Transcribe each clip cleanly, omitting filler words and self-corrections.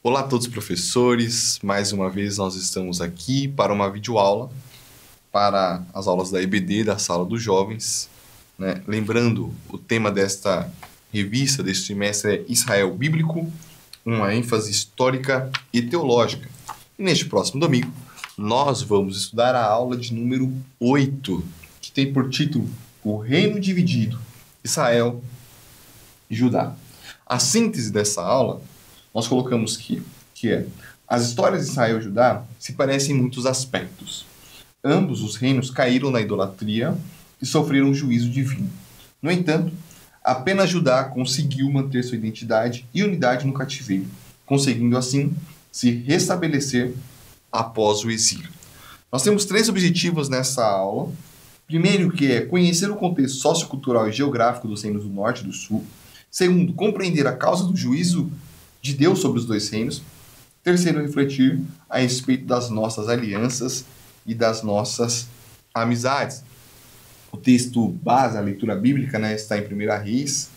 Olá a todos professores, mais uma vez nós estamos aqui para uma videoaula, para as aulas da EBD, da Sala dos Jovens, né? Lembrando, o tema desta revista, deste trimestre é Israel Bíblico, uma ênfase histórica e teológica. E neste próximo domingo, nós vamos estudar a aula de número 8, que tem por título O Reino Dividido, Israel e Judá. A síntese dessa aula nós colocamos que é: as histórias de Israel e Judá se parecem em muitos aspectos. Ambos os reinos caíram na idolatria e sofreram juízo divino. No entanto, apenas Judá conseguiu manter sua identidade e unidade no cativeiro, conseguindo assim se restabelecer após o exílio. Nós temos 3 objetivos nessa aula. Primeiro, que é conhecer o contexto sociocultural e geográfico dos reinos do Norte e do Sul. Segundo, compreender a causa do juízo de Deus sobre os dois reinos. Terceiro, refletir a respeito das nossas alianças e das nossas amizades. O texto base, a leitura bíblica, está em 1 Reis,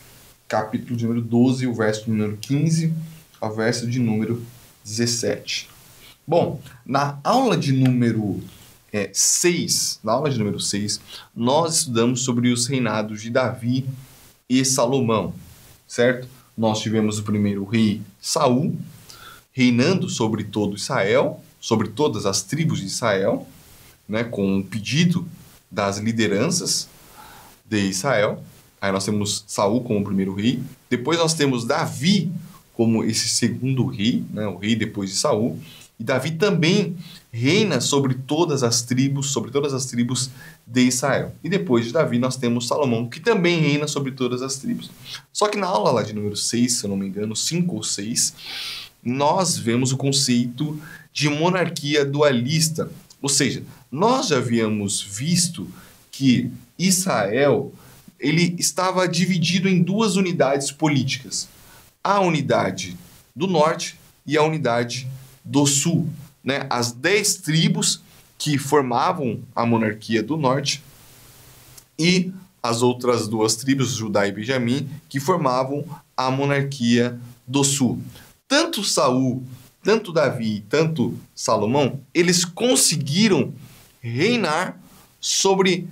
capítulo de número 12, o verso de número 15 ao verso de número 17. Bom, na aula de número 6, nós estudamos sobre os reinados de Davi e Salomão, certo? Nós tivemos o primeiro rei, Saul, reinando sobre todo Israel, sobre todas as tribos de Israel, né, com um pedido das lideranças de Israel. Aí nós temos Saul como o primeiro rei. Depois nós temos Davi como esse segundo rei, né, o rei depois de Saul. E Davi também reina sobre todas as tribos de Israel. E depois de Davi nós temos Salomão, que também reina sobre todas as tribos. Só que na aula lá de número 6, se eu não me engano, 5 ou 6, nós vemos o conceito de monarquia dualista. Ou seja, nós já havíamos visto que Israel ele estava dividido em 2 unidades políticas. A unidade do norte e a unidade do sul, né? As 10 tribos que formavam a monarquia do norte e as outras 2 tribos, Judá e Benjamim, que formavam a monarquia do sul. Tanto Saul, tanto Davi, tanto Salomão, eles conseguiram reinar sobre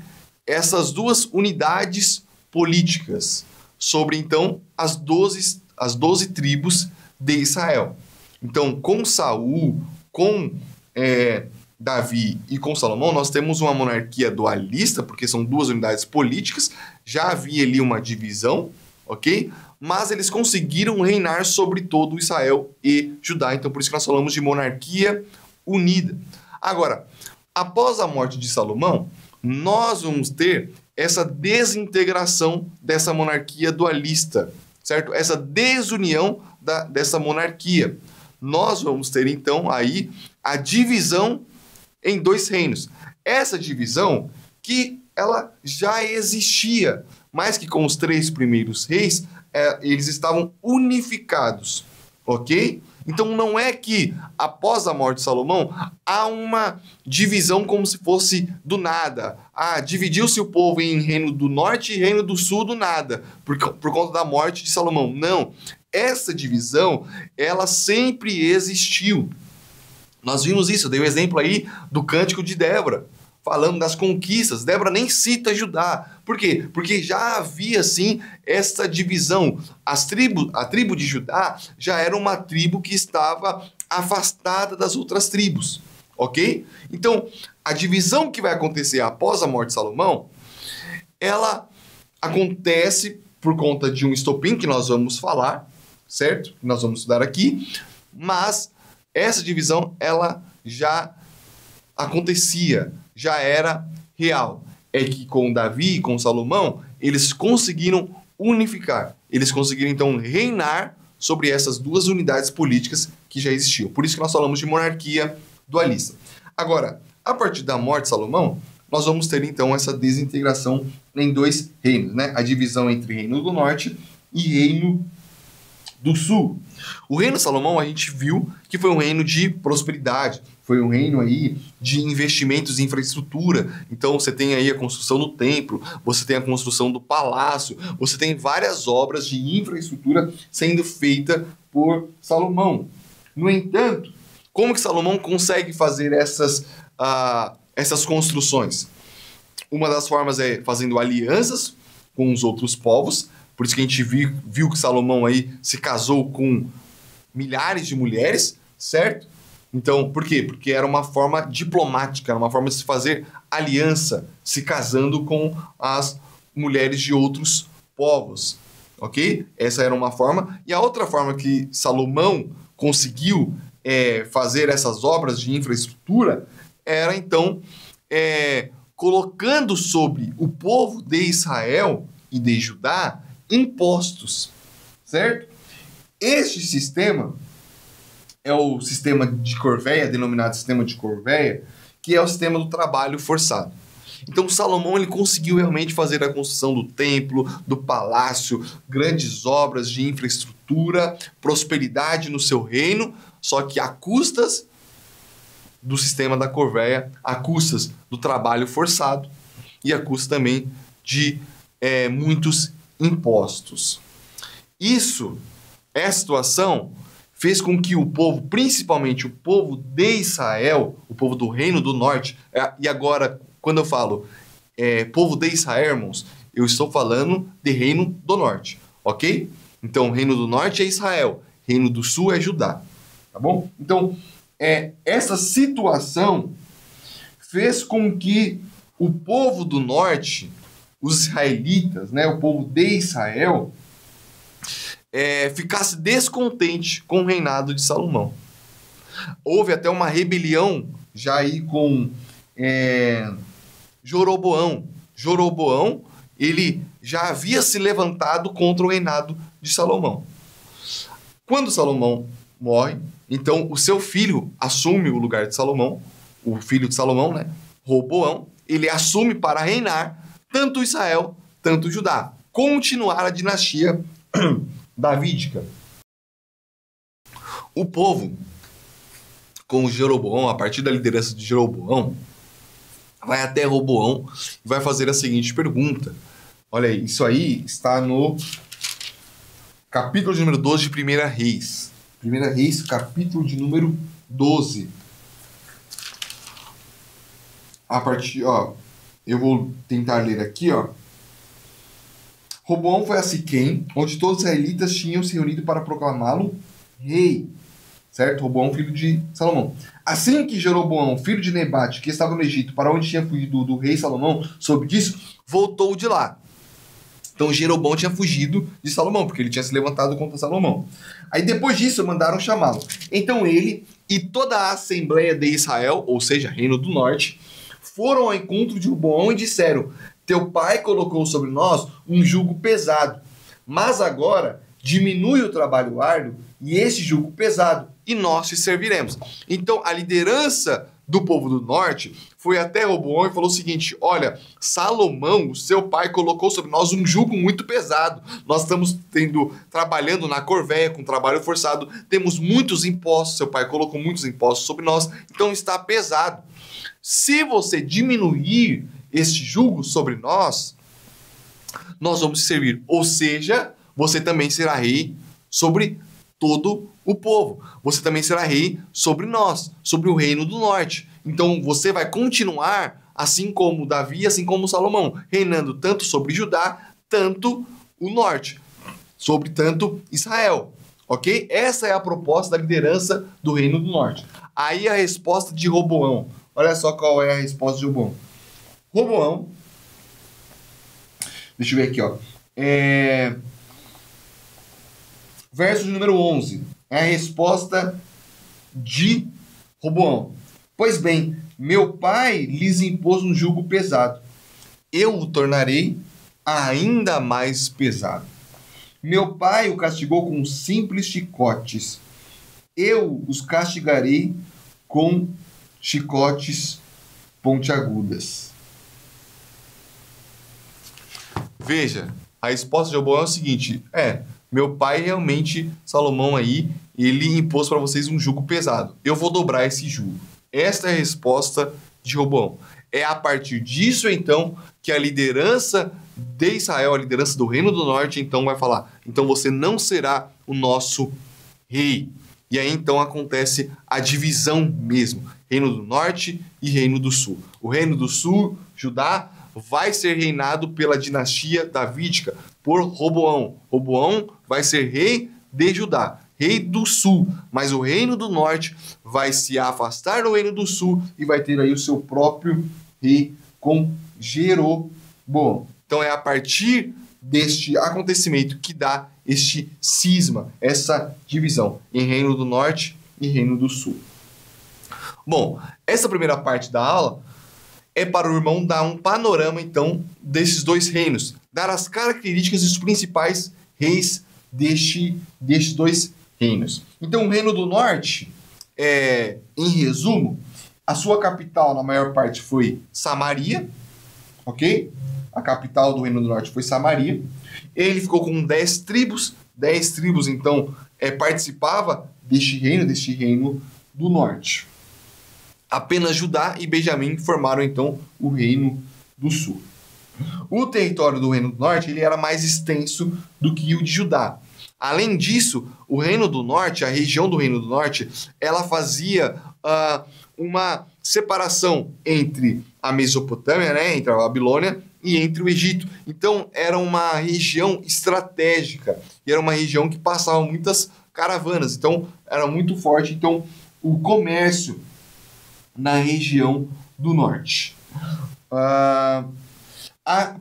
essas 2 unidades políticas, sobre então as 12 tribos de Israel. Então, com Saul, com Davi e com Salomão, nós temos uma monarquia dualista, porque são 2 unidades políticas, já havia ali uma divisão, ok? Mas eles conseguiram reinar sobre todo Israel e Judá, então por isso que nós falamos de monarquia unida. Agora, após a morte de Salomão, nós vamos ter essa desintegração dessa monarquia dualista, certo? Essa desunião dessa monarquia. Nós vamos ter, então, aí a divisão em 2 reinos. Essa divisão que ela já existia, mas que com os 3 primeiros reis, eles estavam unificados, ok? Então não é que após a morte de Salomão há uma divisão como se fosse do nada. Dividiu-se o povo em reino do norte e reino do sul do nada, por conta da morte de Salomão. Não. Essa divisão, ela sempre existiu. Nós vimos isso, eu dei o exemplo aí do Cântico de Débora, falando das conquistas. Débora nem cita Judá. Por quê? Porque já havia, sim, essa divisão. A tribo de Judá já era uma tribo que estava afastada das outras tribos, ok? Então, a divisão que vai acontecer após a morte de Salomão, ela acontece por conta de um estopim que nós vamos falar, certo? Que nós vamos estudar aqui, mas essa divisão, ela já acontecia, já era real. É que com Davi e com Salomão, eles conseguiram unificar. Eles conseguiram, então, reinar sobre essas 2 unidades políticas que já existiam. Por isso que nós falamos de monarquia dualista. Agora, a partir da morte de Salomão, nós vamos ter, então, essa desintegração em 2 reinos, né? A divisão entre reino do norte e reino do sul. O reino de Salomão, a gente viu que foi um reino de prosperidade, foi um reino aí de investimentos em infraestrutura. Então você tem aí a construção do templo, você tem a construção do palácio, você tem várias obras de infraestrutura sendo feita por Salomão. No entanto, como que Salomão consegue fazer essas construções? Uma das formas é fazendo alianças com os outros povos, por isso que a gente viu que Salomão aí se casou com milhares de mulheres, certo? Então, por quê? Porque era uma forma diplomática, era uma forma de se fazer aliança, se casando com as mulheres de outros povos, ok? Essa era uma forma. E a outra forma que Salomão conseguiu fazer essas obras de infraestrutura era, então, colocando sobre o povo de Israel e de Judá impostos, certo? Este sistema é o sistema de Corvéia, denominado sistema de Corvéia, que é o sistema do trabalho forçado. Então Salomão ele conseguiu realmente fazer a construção do templo, do palácio, grandes obras de infraestrutura, prosperidade no seu reino, só que a custas do sistema da Corvéia, a custas do trabalho forçado e a custas também de muitos impostos. Essa situação fez com que o povo, principalmente o povo de Israel, o povo do Reino do Norte, e agora, quando eu falo povo de Israel, irmãos, eu estou falando de Reino do Norte, ok? Então, Reino do Norte é Israel, Reino do Sul é Judá, tá bom? Então, essa situação fez com que o povo do Norte, os israelitas, né, o povo de Israel, ficasse descontente com o reinado de Salomão. Houve até uma rebelião já aí com Joroboão. Joroboão, ele já havia se levantado contra o reinado de Salomão. Quando Salomão morre, então o seu filho assume o lugar de Salomão, o filho de Salomão, né, Roboão, ele assume para reinar tanto Israel, tanto Judá, continuar a dinastia davídica. O povo, com Jeroboão, a partir da liderança de Jeroboão, vai até Roboão e vai fazer a seguinte pergunta. Olha aí, isso aí está no capítulo de número 12 de 1 Reis. 1 Reis, capítulo de número 12. A partir, eu vou tentar ler aqui, Roboão foi a Siquém, onde todos os israelitas tinham se reunido para proclamá-lo rei. Certo? Roboão, filho de Salomão. Assim que Jeroboão, filho de Nebate, que estava no Egito, para onde tinha fugido do rei Salomão, soube disso, voltou de lá. Então Jeroboão tinha fugido de Salomão, porque ele tinha se levantado contra Salomão. Aí depois disso mandaram chamá-lo. Então ele e toda a Assembleia de Israel, ou seja, Reino do Norte, foram ao encontro de Roboão e disseram: teu pai colocou sobre nós um jugo pesado, mas agora diminui o trabalho árduo e esse jugo pesado, e nós te serviremos. Então a liderança do povo do norte foi até Roboão e falou o seguinte: olha, Salomão, seu pai, colocou sobre nós um jugo muito pesado. Nós estamos trabalhando na Corvéia com trabalho forçado, temos muitos impostos, seu pai colocou muitos impostos sobre nós, então está pesado. Se você diminuir este jugo sobre nós, nós vamos te servir. Ou seja, você também será rei sobre todo o povo. Você também será rei sobre nós, sobre o reino do norte. Então você vai continuar, assim como Davi, assim como Salomão, reinando tanto sobre Judá, tanto o norte, sobre tanto Israel. Ok? Essa é a proposta da liderança do reino do norte. Aí a resposta de Roboão. Olha só qual é a resposta de Roboão. Roboão, deixa eu ver aqui, verso número 11, é a resposta de Roboão. Pois bem, meu pai lhes impôs um jugo pesado, eu o tornarei ainda mais pesado. Meu pai o castigou com simples chicotes, eu os castigarei com chicotes pontiagudas. Veja, a resposta de Roboão é o seguinte: meu pai realmente, Salomão aí, ele impôs para vocês um jugo pesado. Eu vou dobrar esse jugo. Esta é a resposta de Roboão. É a partir disso, então, que a liderança de Israel, a liderança do Reino do Norte, então vai falar: então você não será o nosso rei. E aí então acontece a divisão mesmo, Reino do Norte e Reino do Sul. O Reino do Sul, Judá, vai ser reinado pela dinastia davídica, por Roboão. Roboão vai ser rei de Judá, rei do Sul, mas o Reino do Norte vai se afastar do Reino do Sul e vai ter aí o seu próprio rei com Jeroboão. Então é a partir deste acontecimento que dá este cisma, essa divisão em Reino do Norte e Reino do Sul. Bom, essa primeira parte da aula é para o irmão dar um panorama, então, desses dois reinos, dar as características e os principais reis destes dois reinos. Então, o Reino do Norte, em resumo, a sua capital, na maior parte, foi Samaria, ok? A capital do Reino do Norte foi Samaria. Ele ficou com 10 tribos. 10 tribos, então, participava deste reino do Norte. Apenas Judá e Benjamim formaram, então, o Reino do Sul. O território do Reino do Norte ele era mais extenso do que o de Judá. Além disso, o Reino do Norte, a região do Reino do Norte, ela fazia uma separação entre a Mesopotâmia, né, entre a Babilônia, e entre o Egito. Então, era uma região estratégica, e era uma região que passava muitas caravanas, então, era muito forte. Então, o comércio na região do Norte. A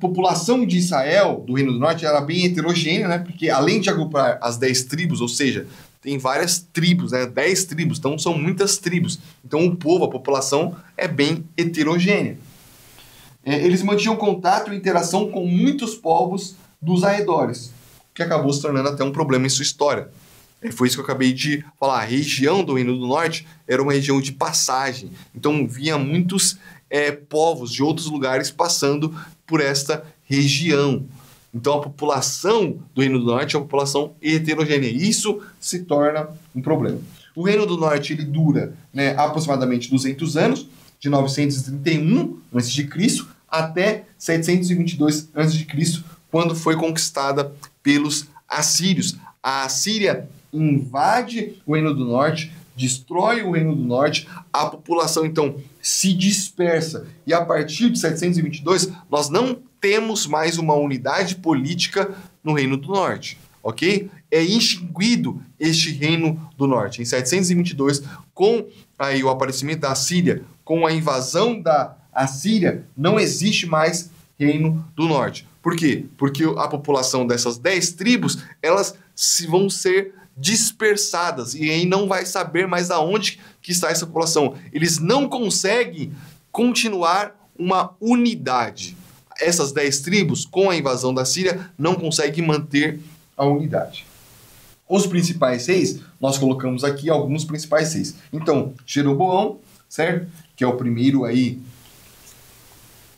população de Israel, do Reino do Norte, era bem heterogênea, né, porque além de agrupar as 10 tribos, ou seja, tem várias tribos, né, 10 tribos, então são muitas tribos. Então, o povo, a população, é bem heterogênea. Eles mantinham contato e interação com muitos povos dos arredores, que acabou se tornando até um problema em sua história. Foi isso que eu acabei de falar. A região do Reino do Norte era uma região de passagem. Então, via muitos povos de outros lugares passando por esta região. Então, a população do Reino do Norte é uma população heterogênea. Isso se torna um problema. O Reino do Norte ele dura, né, aproximadamente 200 anos, de 931 a.C. até 722 a.C., quando foi conquistada pelos assírios. A Assíria invade o Reino do Norte, destrói o Reino do Norte, a população, então, se dispersa. E a partir de 722, nós não temos mais uma unidade política no Reino do Norte, ok? É extinguido este Reino do Norte. Em 722, com aí o aparecimento da Assíria, com a invasão da Assíria, não existe mais Reino do Norte. Por quê? Porque a população dessas 10 tribos, elas vão ser dispersadas e aí não vai saber mais aonde que está essa população. Eles não conseguem continuar uma unidade. Essas 10 tribos, com a invasão da Síria, não conseguem manter a unidade. Os principais reis, nós colocamos aqui alguns principais reis. Então, Jeroboão, certo? Que é o primeiro aí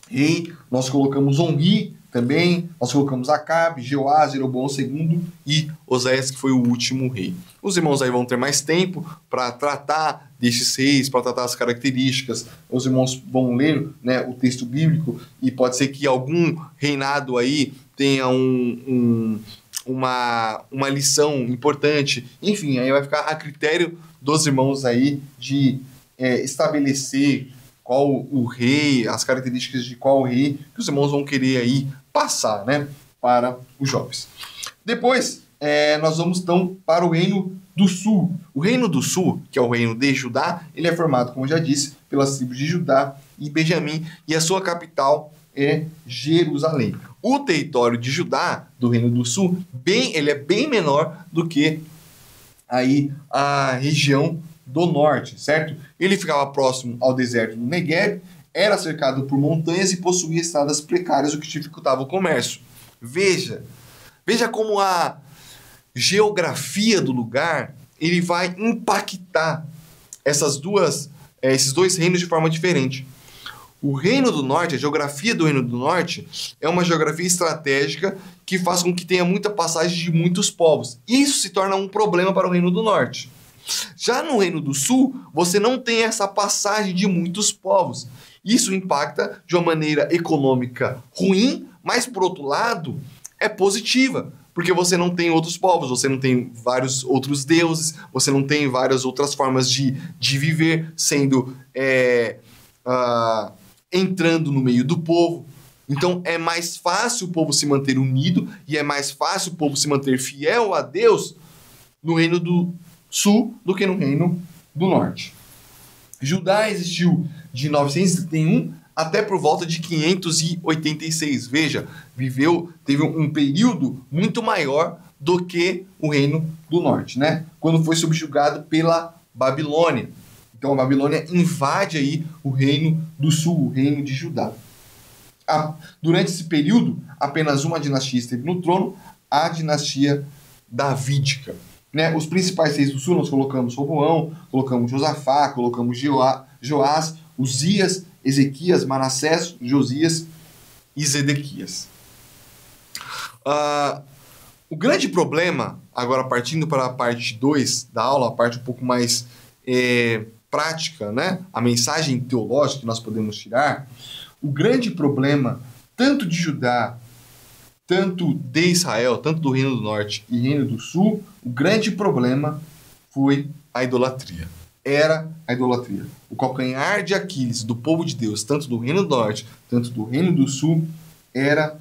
rei. Nós colocamos Omri também. Nós colocamos Acabe, Jeoás, Jeroboão II e Oséias, que foi o último rei. Os irmãos aí vão ter mais tempo para tratar destes reis, para tratar as características. Os irmãos vão ler, né, o texto bíblico e pode ser que algum reinado aí tenha uma lição importante. Enfim, aí vai ficar a critério dos irmãos aí de estabelecer qual o rei, as características de qual rei que os irmãos vão querer aí passar, né, para os jovens. Depois, nós vamos então para o Reino do Sul. O Reino do Sul, que é o reino de Judá, ele é formado, como eu já disse, pelas tribos de Judá e Benjamim, e a sua capital é Jerusalém. O território de Judá, do Reino do Sul, ele é bem menor do que aí a região do norte, certo? Ele ficava próximo ao deserto do Negueb, era cercado por montanhas e possuía estradas precárias, o que dificultava o comércio. Veja como a geografia do lugar ele vai impactar esses dois reinos de forma diferente. O Reino do Norte, a geografia do Reino do Norte, é uma geografia estratégica que faz com que tenha muita passagem de muitos povos. Isso se torna um problema para o Reino do Norte. Já no Reino do Sul, você não tem essa passagem de muitos povos. Isso impacta de uma maneira econômica ruim, mas, por outro lado, é positiva. porque você não tem outros povos, você não tem vários outros deuses, você não tem várias outras formas de viver sendo entrando no meio do povo. Então é mais fácil o povo se manter unido e é mais fácil o povo se manter fiel a Deus no reino do sul do que no reino do norte. Judá existiu de 931 até por volta de 586. Veja, teve um período muito maior do que o reino do norte, né? Quando foi subjugado pela Babilônia. Então a Babilônia invade aí o reino do sul, o reino de Judá. Durante esse período, apenas uma dinastia esteve no trono, a dinastia davídica. Né? Os principais reis do sul nós colocamos Roboão, colocamos Josafá, colocamos Joás, Uzias, Ezequias, Manassés, Josias e Zedequias. O grande problema, agora partindo para a parte 2 da aula, a parte um pouco mais prática, né? A mensagem teológica que nós podemos tirar, o grande problema, tanto de Judá, tanto de Israel, tanto do Reino do Norte e Reino do Sul, o grande problema foi a idolatria. Era a idolatria. O calcanhar de Aquiles do povo de Deus, tanto do Reino do Norte, tanto do Reino do Sul, era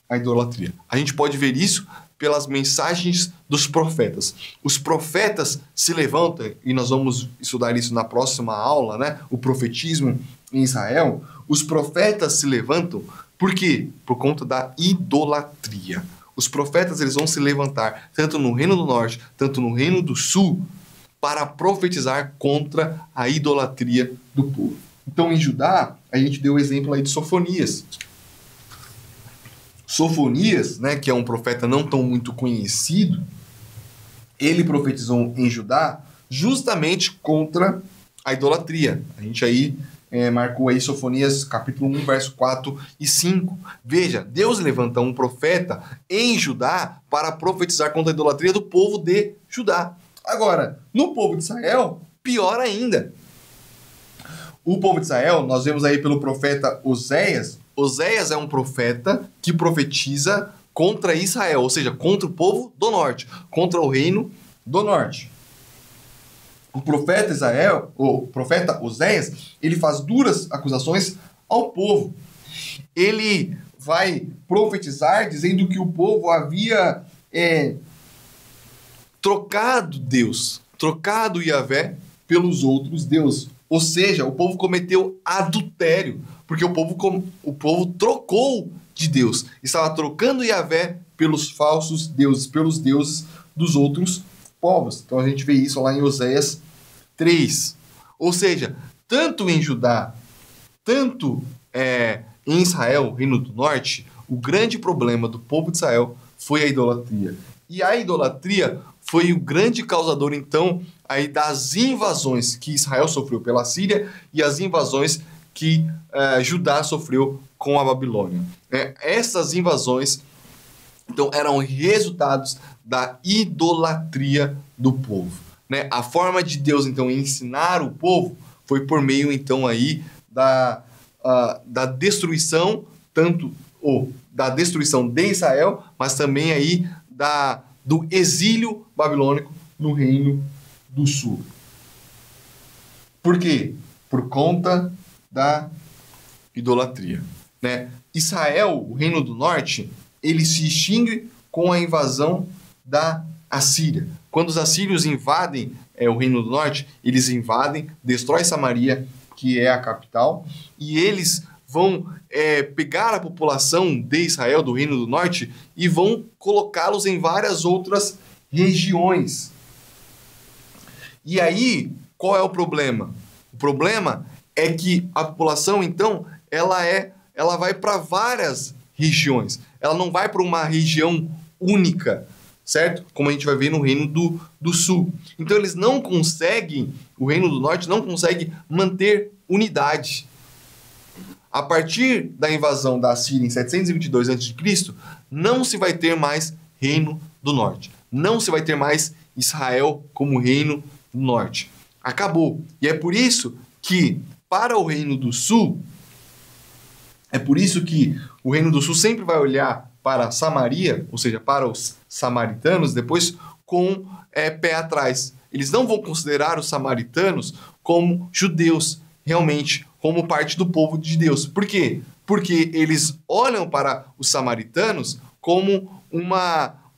a idolatria. A gente pode ver isso pelas mensagens dos profetas. Os profetas se levantam, e nós vamos estudar isso na próxima aula, né? O profetismo em Israel. Os profetas se levantam, por quê? Por conta da idolatria. Os profetas eles vão se levantar, tanto no Reino do Norte, tanto no Reino do Sul, para profetizar contra a idolatria do povo. Então, em Judá, a gente deu o exemplo aí de Sofonias. Sofonias, né, que é um profeta não tão muito conhecido, ele profetizou em Judá justamente contra a idolatria. A gente aí marcou aí Sofonias capítulo 1, verso 4 e 5. Veja, Deus levanta um profeta em Judá para profetizar contra a idolatria do povo de Judá. Agora, no povo de Israel, pior ainda. O povo de Israel, nós vemos aí pelo profeta Oséias. Oséias é um profeta que profetiza contra Israel, ou seja, contra o povo do norte, contra o reino do norte. O profeta Oséias, ele faz duras acusações ao povo. Ele vai profetizar dizendo que o povo havia trocado Deus, trocado Yahvé pelos outros deuses. Ou seja, o povo cometeu adultério, porque o povo trocou de Deus. Estava trocando Yahvé pelos falsos deuses, pelos deuses dos outros povos. Então a gente vê isso lá em Oséias 3. Ou seja, tanto em Judá, tanto em Israel, Reino do Norte, o grande problema do povo de Israel foi a idolatria. E a idolatria foi o grande causador, então, aí das invasões que Israel sofreu pela Síria e as invasões que Judá sofreu com a Babilônia. Essas invasões, então, eram resultados da idolatria do povo. A forma de Deus, então, ensinar o povo foi por meio, então, aí da destruição, da destruição de Israel, mas também aí do exílio babilônico no Reino do Sul. Por quê? Por conta da idolatria. Israel, o Reino do Norte, ele se extingue com a invasão da Assíria. Quando os assírios invadem o Reino do Norte, eles invadem, destroem Samaria, que é a capital, e eles vão pegar a população de Israel, do Reino do Norte, e vão colocá-los em várias outras regiões. E aí, qual é o problema? O problema é que a população, então, ela vai para várias regiões. Ela não vai para uma região única, certo? Como a gente vai ver no Reino do Sul. Então, eles não conseguem, o Reino do Norte não consegue manter unidade. A partir da invasão da Síria em 722 a.C., não se vai ter mais Reino do Norte. Não se vai ter mais Israel como Reino do Norte. Acabou. E é por isso que, para o Reino do Sul, o Reino do Sul sempre vai olhar para Samaria, ou seja, para os samaritanos, depois com pé atrás. Eles não vão considerar os samaritanos como judeus, realmente, como parte do povo de Deus. Por quê? Porque eles olham para os samaritanos como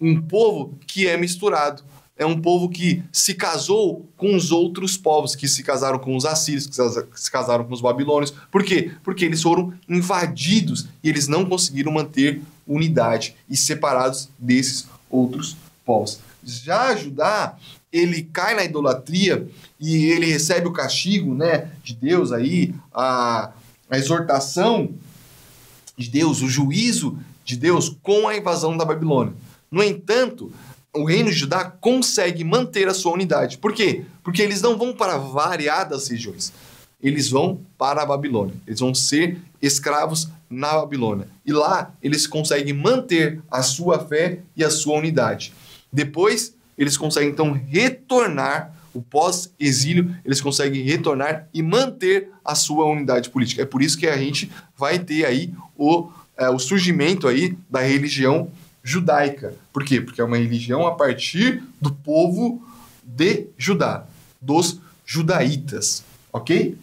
um povo que é misturado. É um povo que se casou com os outros povos, que se casaram com os assírios, que se casaram com os babilônios. Por quê? Porque eles foram invadidos e eles não conseguiram manter unidade e separados desses outros povos. Já Judá, ele cai na idolatria e ele recebe o castigo, né, de Deus aí, a exortação de Deus, o juízo de Deus com a invasão da Babilônia. No entanto, o reino de Judá consegue manter a sua unidade. Por quê? Porque eles não vão para variadas regiões. Eles vão para a Babilônia. Eles vão ser escravos na Babilônia. E lá eles conseguem manter a sua fé e a sua unidade. Depois, eles conseguem então retornar, o pós-exílio, eles conseguem retornar e manter a sua unidade política. É por isso que a gente vai ter aí o surgimento aí da religião judaica. Por quê? Porque é uma religião a partir do povo de Judá, dos judaítas, ok?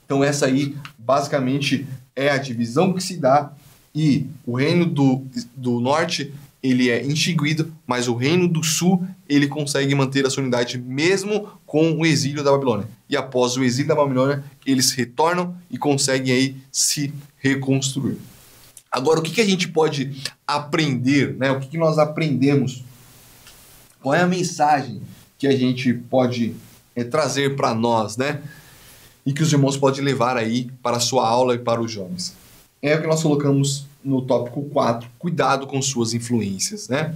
Então essa aí, basicamente, é a divisão que se dá e o reino do norte, ele é extinguido, mas o reino do sul, ele consegue manter a sua unidade mesmo com o exílio da Babilônia. E após o exílio da Babilônia, eles retornam e conseguem aí se reconstruir. Agora, o que a gente pode aprender, né? O que nós aprendemos? Qual é a mensagem que a gente pode trazer para nós, né? E que os irmãos podem levar aí para a sua aula e para os jovens? É o que nós colocamos no tópico 4, cuidado com suas influências, né?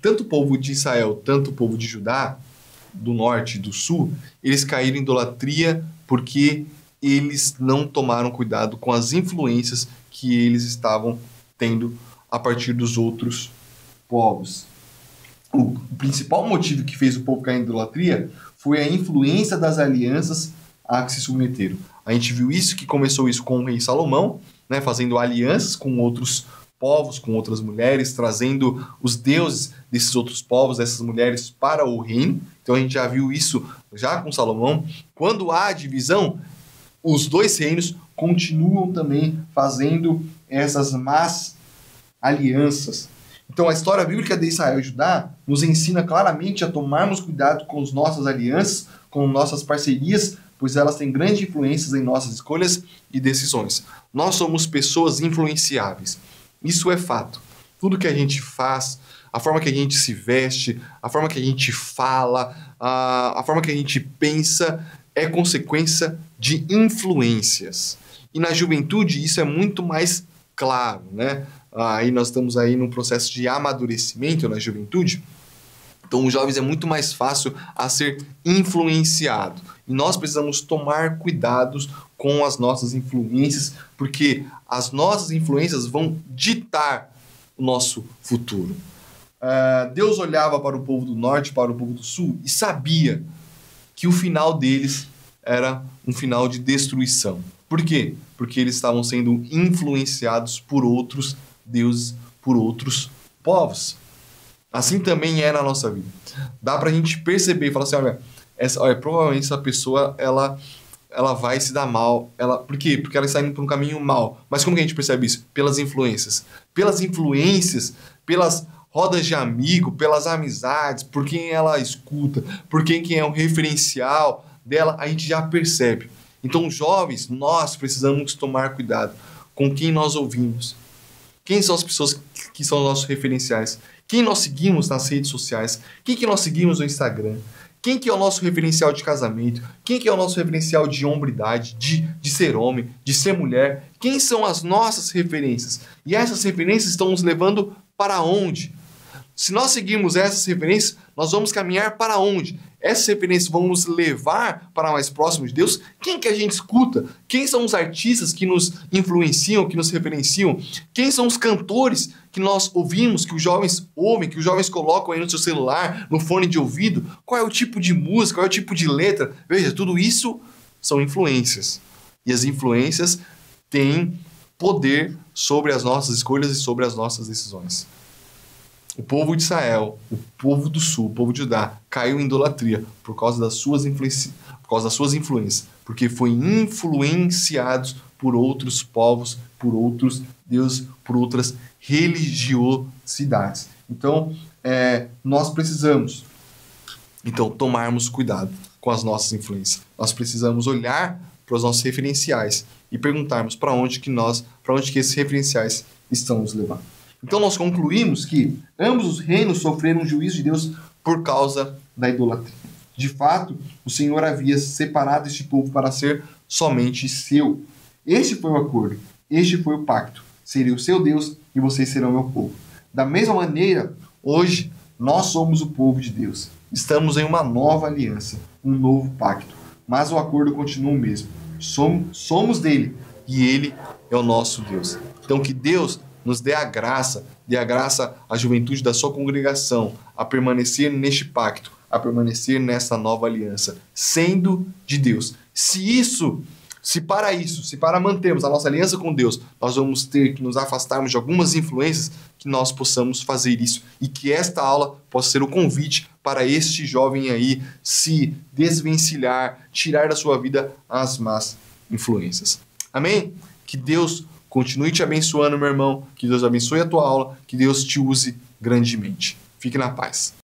Tanto o povo de Israel, tanto o povo de Judá, do norte e do sul, eles caíram em idolatria porque eles não tomaram cuidado com as influências que eles estavam tendo a partir dos outros povos. O principal motivo que fez o povo cair em idolatria foi a influência das alianças a que se submeteram. A gente viu isso, que começou isso com o rei Salomão, né, fazendo alianças com outros povos, com outras mulheres, trazendo os deuses desses outros povos, dessas mulheres para o reino. Então a gente já viu isso já com Salomão. Quando há divisão, os dois reinos continuam também fazendo essas más alianças. Então a história bíblica de Israel e Judá nos ensina claramente a tomarmos cuidado com as nossas alianças, com nossas parcerias, pois elas têm grandes influências em nossas escolhas e decisões. Nós somos pessoas influenciáveis. Isso é fato. Tudo que a gente faz, a forma que a gente se veste, a forma que a gente fala, a forma que a gente pensa é consequência de influências. E na juventude isso é muito mais claro, né? Aí nós estamos aí num processo de amadurecimento na juventude. Então os jovens é muito mais fácil a ser influenciado. E nós precisamos tomar cuidados com as nossas influências, porque as nossas influências vão ditar o nosso futuro. Deus olhava para o povo do norte, para o povo do sul, e sabia que o final deles era um final de destruição. Por quê? Porque eles estavam sendo influenciados por outros deuses, por outros povos. Assim também é na nossa vida. Dá pra gente perceber e falar assim, olha, provavelmente essa pessoa, ela vai se dar mal. Por quê? Porque ela está indo por um caminho mal. Mas como que a gente percebe isso? Pelas influências. Pelas influências, pelas rodas de amigo, pelas amizades, por quem ela escuta, por quem é o referencial dela, a gente já percebe. Então, jovens, nós precisamos tomar cuidado com quem nós ouvimos. Quem são as pessoas que são nossos referenciais? Quem nós seguimos nas redes sociais? Quem que nós seguimos no Instagram? Quem que é o nosso referencial de casamento? Quem que é o nosso referencial de hombridade, de ser homem, de ser mulher? Quem são as nossas referências? E essas referências estão nos levando para onde? Se nós seguirmos essas referências, nós vamos caminhar para onde? Essas referências vão nos levar para mais próximo de Deus? Quem que a gente escuta? Quem são os artistas que nos influenciam, que nos referenciam? Quem são os cantores que nós ouvimos, que os jovens ouvem, que os jovens colocam aí no seu celular, no fone de ouvido? Qual é o tipo de música? Qual é o tipo de letra? Veja, tudo isso são influências. E as influências têm poder sobre as nossas escolhas e sobre as nossas decisões. O povo de Israel, o povo do sul, o povo de Judá, caiu em idolatria por causa das suas influências, porque foi influenciados por outros povos, por outros deuses, por outras religiosidades. Então, nós precisamos tomarmos cuidado com as nossas influências. Nós precisamos olhar para os nossos referenciais e perguntarmos para onde que esses referenciais estão nos levando. Então nós concluímos que ambos os reinos sofreram o juízo de Deus por causa da idolatria. De fato, o Senhor havia separado este povo para ser somente seu. Este foi o acordo, este foi o pacto. Serei o seu Deus e vocês serão meu povo. Da mesma maneira, hoje nós somos o povo de Deus. Estamos em uma nova aliança, um novo pacto. Mas o acordo continua o mesmo. Somos dele e ele é o nosso Deus. Então que Deus nos dê a graça à juventude da sua congregação a permanecer neste pacto, a permanecer nessa nova aliança, sendo de Deus. Se para mantermos a nossa aliança com Deus, nós vamos ter que nos afastarmos de algumas influências, que nós possamos fazer isso e que esta aula possa ser o convite para este jovem aí se desvencilhar, tirar da sua vida as más influências. Amém? Que Deus continue te abençoando, meu irmão. Que Deus abençoe a tua aula. Que Deus te use grandemente. Fique na paz.